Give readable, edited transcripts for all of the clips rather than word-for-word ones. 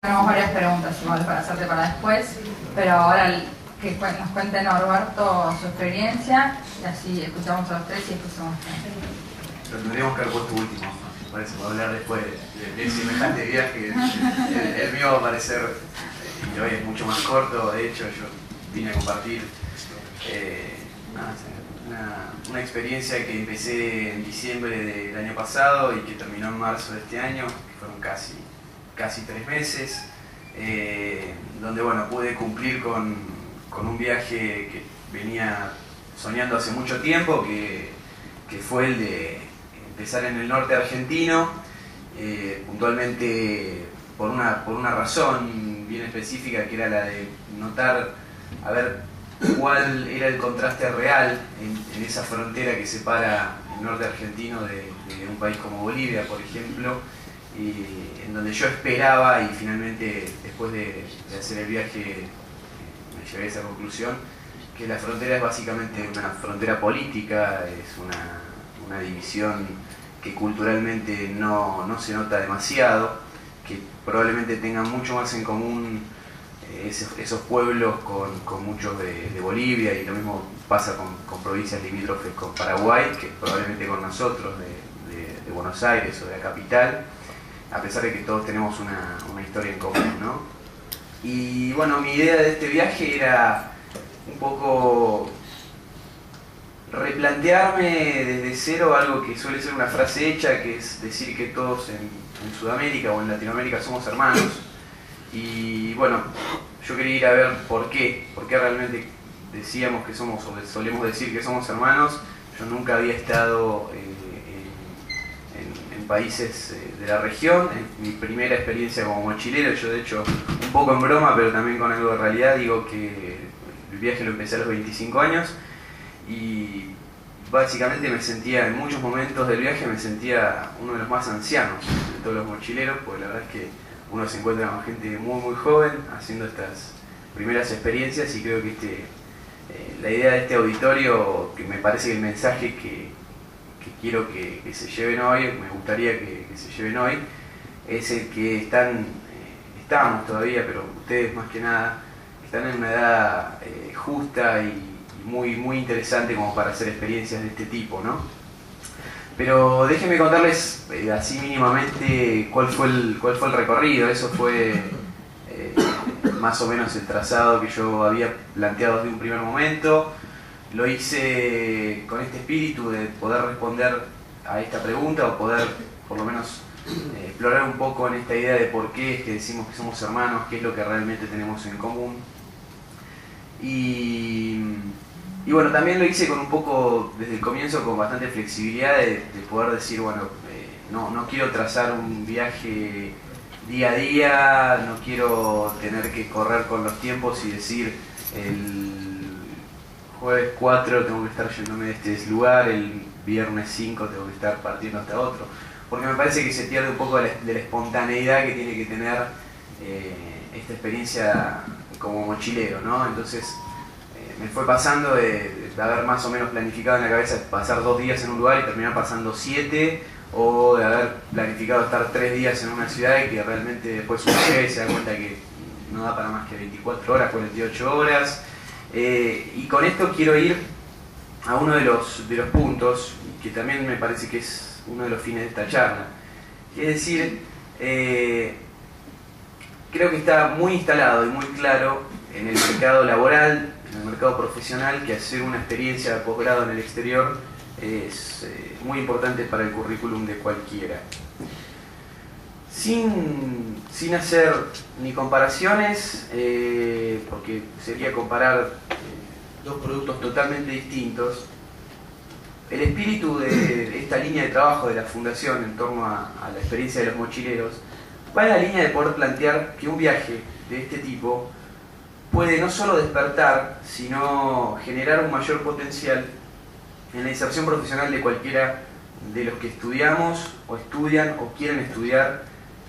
Tenemos varias preguntas igual para hacerte para después, pero ahora que nos cuente Norberto su experiencia y así escuchamos a los tres y después somos tres. Lo tendríamos que haber puesto último, ¿no? Parece, para hablar después de semejante viaje. El mío va a parecer, y hoy es mucho más corto. De hecho, yo vine a compartir una experiencia que empecé en diciembre del año pasado y que terminó en marzo de este año, que fueron casi 3 meses, donde bueno, pude cumplir con un viaje que venía soñando hace mucho tiempo, que fue el de empezar en el norte argentino, puntualmente por una razón bien específica, que era la de notar a ver cuál era el contraste real en esa frontera que separa el norte argentino de un país como Bolivia, por ejemplo, y en donde yo esperaba, y finalmente después de hacer el viaje me llevé a esa conclusión, que la frontera es básicamente una frontera política, es una división que culturalmente no se nota demasiado, que probablemente tengan mucho más en común esos pueblos con muchos de Bolivia, y lo mismo pasa con provincias limítrofes con Paraguay, que probablemente con nosotros de Buenos Aires o de la capital, a pesar de que todos tenemos una historia en común, ¿no? Y bueno, mi idea de este viaje era un poco replantearme desde cero algo que suele ser una frase hecha, que es decir que todos en Sudamérica o en Latinoamérica somos hermanos. Y bueno, yo quería ir a ver por qué realmente decíamos que somos, o solemos decir que somos hermanos. Yo nunca había estado en países de la región, en mi primera experiencia como mochilero. Yo, de hecho, un poco en broma, pero también con algo de realidad, digo que el viaje lo empecé a los 25 años y básicamente me sentía, en muchos momentos del viaje, me sentía uno de los más ancianos de todos los mochileros, porque la verdad es que uno se encuentra con gente muy joven haciendo estas primeras experiencias, y creo que la idea de este auditorio, que me parece que el mensaje que quiero que se lleven hoy, me gustaría que se lleven hoy, es el que estamos todavía, pero ustedes más que nada, están en una edad justa y muy interesante como para hacer experiencias de este tipo, ¿no? Pero déjenme contarles así mínimamente cuál fue el recorrido. Eso fue más o menos el trazado que yo había planteado desde un primer momento. Lo hice con este espíritu de poder responder a esta pregunta, o poder por lo menos explorar un poco en esta idea de por qué es que decimos que somos hermanos, qué es lo que realmente tenemos en común. Y bueno, también lo hice con un poco, desde el comienzo, con bastante flexibilidad de poder decir, bueno, no quiero trazar un viaje día a día, no quiero tener que correr con los tiempos y decir el jueves 4 tengo que estar yéndome de este lugar, el viernes 5 tengo que estar partiendo hasta otro, porque me parece que se pierde un poco de la espontaneidad que tiene que tener esta experiencia como mochilero, ¿no? Entonces me fue pasando de haber más o menos planificado en la cabeza pasar 2 días en un lugar y terminar pasando 7, o de haber planificado estar 3 días en una ciudad y que realmente después uno llega y se da cuenta que no da para más que 24 horas, 48 horas. Y con esto quiero ir a uno de los puntos que también me parece que es uno de los fines de esta charla. Es decir, creo que está muy instalado y muy claro en el mercado laboral, en el mercado profesional, que hacer una experiencia de posgrado en el exterior es muy importante para el currículum de cualquiera. Sin hacer ni comparaciones, porque sería comparar dos productos totalmente distintos, el espíritu de esta línea de trabajo de la Fundación en torno a la experiencia de los mochileros va en la línea de poder plantear que un viaje de este tipo puede no solo despertar, sino generar un mayor potencial en la inserción profesional de cualquiera de los que estudiamos o estudian o quieren estudiar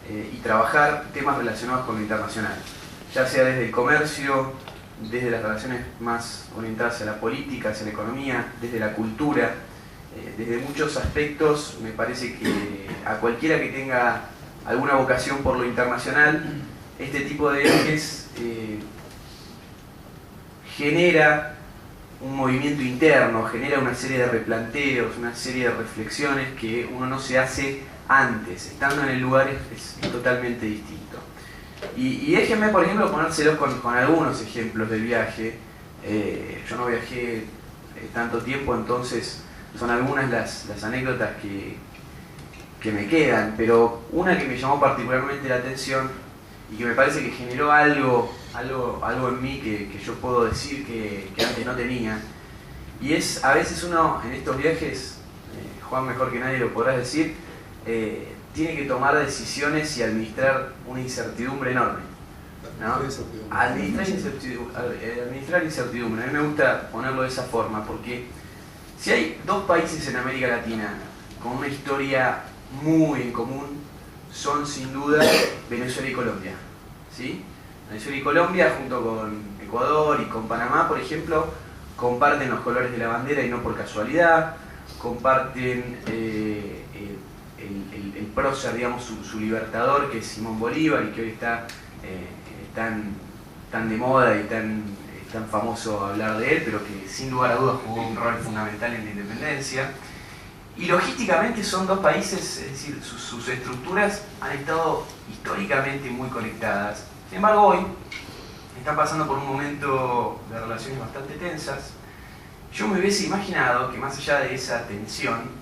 y trabajar temas relacionados con lo internacional, ya sea desde el comercio, desde las relaciones más orientadas hacia la política, hacia la economía, desde la cultura, desde muchos aspectos. Me parece que a cualquiera que tenga alguna vocación por lo internacional este tipo de viajes genera un movimiento interno, genera una serie de replanteos, una serie de reflexiones que uno no se hace antes. Estando en el lugar es totalmente distinto. Y déjenme, por ejemplo, ponérselo con algunos ejemplos del viaje. Yo no viajé tanto tiempo, entonces son algunas las anécdotas que me quedan, pero una que me llamó particularmente la atención y que me parece que generó algo en mí que yo puedo decir que antes no tenía, y es, a veces uno en estos viajes, Juan mejor que nadie lo podrás decir, tiene que tomar decisiones y administrar una incertidumbre enorme, ¿no? Administrar incertidumbre. A mí me gusta ponerlo de esa forma, porque si hay dos países en América Latina con una historia muy en común, son sin duda Venezuela y Colombia, ¿sí? Venezuela y Colombia, junto con Ecuador y con Panamá, por ejemplo, comparten los colores de la bandera y no por casualidad, comparten el prócer, digamos, su libertador, que es Simón Bolívar, y que hoy está tan de moda y tan famoso hablar de él, pero que sin lugar a dudas jugó un rol fundamental en la independencia. Y logísticamente son dos países, es decir, sus estructuras han estado históricamente muy conectadas. Sin embargo, hoy están pasando por un momento de relaciones bastante tensas. Yo me hubiese imaginado que más allá de esa tensión,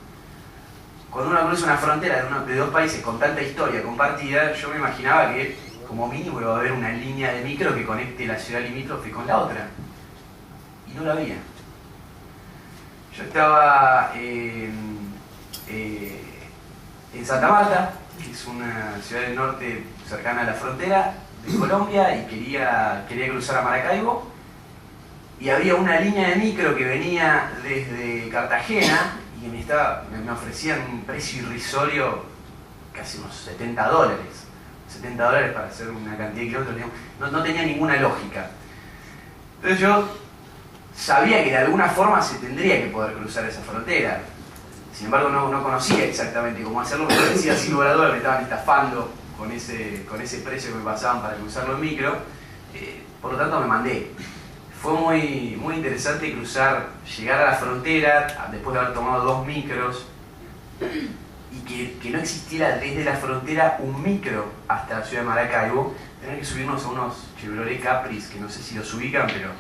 cuando uno cruza una frontera de dos países con tanta historia compartida, yo me imaginaba que como mínimo iba a haber una línea de micro que conecte la ciudad limítrofe con la otra. Y no la había. Yo estaba en Santa Marta, que es una ciudad del norte cercana a la frontera de Colombia, y quería cruzar a Maracaibo, y había una línea de micro que venía desde Cartagena y que me ofrecían un precio irrisorio, casi unos $70 para hacer una cantidad de kilómetros. No tenía ninguna lógica. Entonces yo sabía que de alguna forma se tendría que poder cruzar esa frontera. Sin embargo, no conocía exactamente cómo hacerlo. Me parecía sin lugar a dudas, me estaban estafando con ese precio que me pasaban para cruzarlo en micro. Por lo tanto, me mandé. Fue muy interesante llegar a la frontera, después de haber tomado 2 micros, y que no existiera desde la frontera un micro hasta la ciudad de Maracaibo. Tener que subirnos a unos Chevrolet Capris, que no sé si los ubican, pero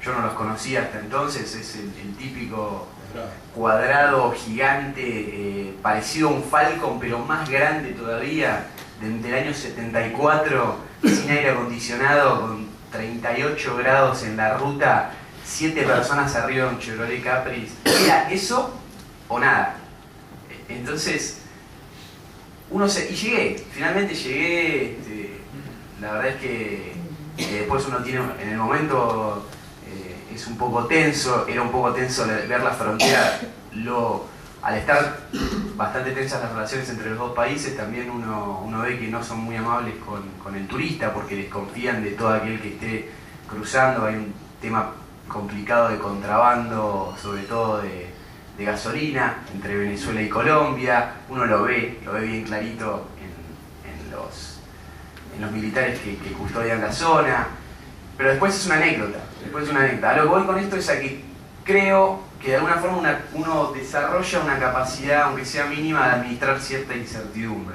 yo no los conocía hasta entonces. Es el típico cuadrado gigante, parecido a un Falcon, pero más grande todavía, del año 74, sin aire acondicionado, con 38 grados en la ruta, 7 personas arriba de un Chevrolet Capris. Era eso o nada. Entonces, finalmente llegué. La verdad es que después uno tiene, en el momento es un poco tenso, era un poco tenso ver la frontera. Al estar bastante tensas las relaciones entre los dos países, también uno ve que no son muy amables con el turista, porque desconfían de todo aquel que esté cruzando. Hay un tema complicado de contrabando, sobre todo de gasolina, entre Venezuela y Colombia. Uno lo ve bien clarito en los militares que custodian la zona. Pero después es una anécdota. A lo que voy con esto es a que creo que de alguna forma uno desarrolla una capacidad, aunque sea mínima, de administrar cierta incertidumbre.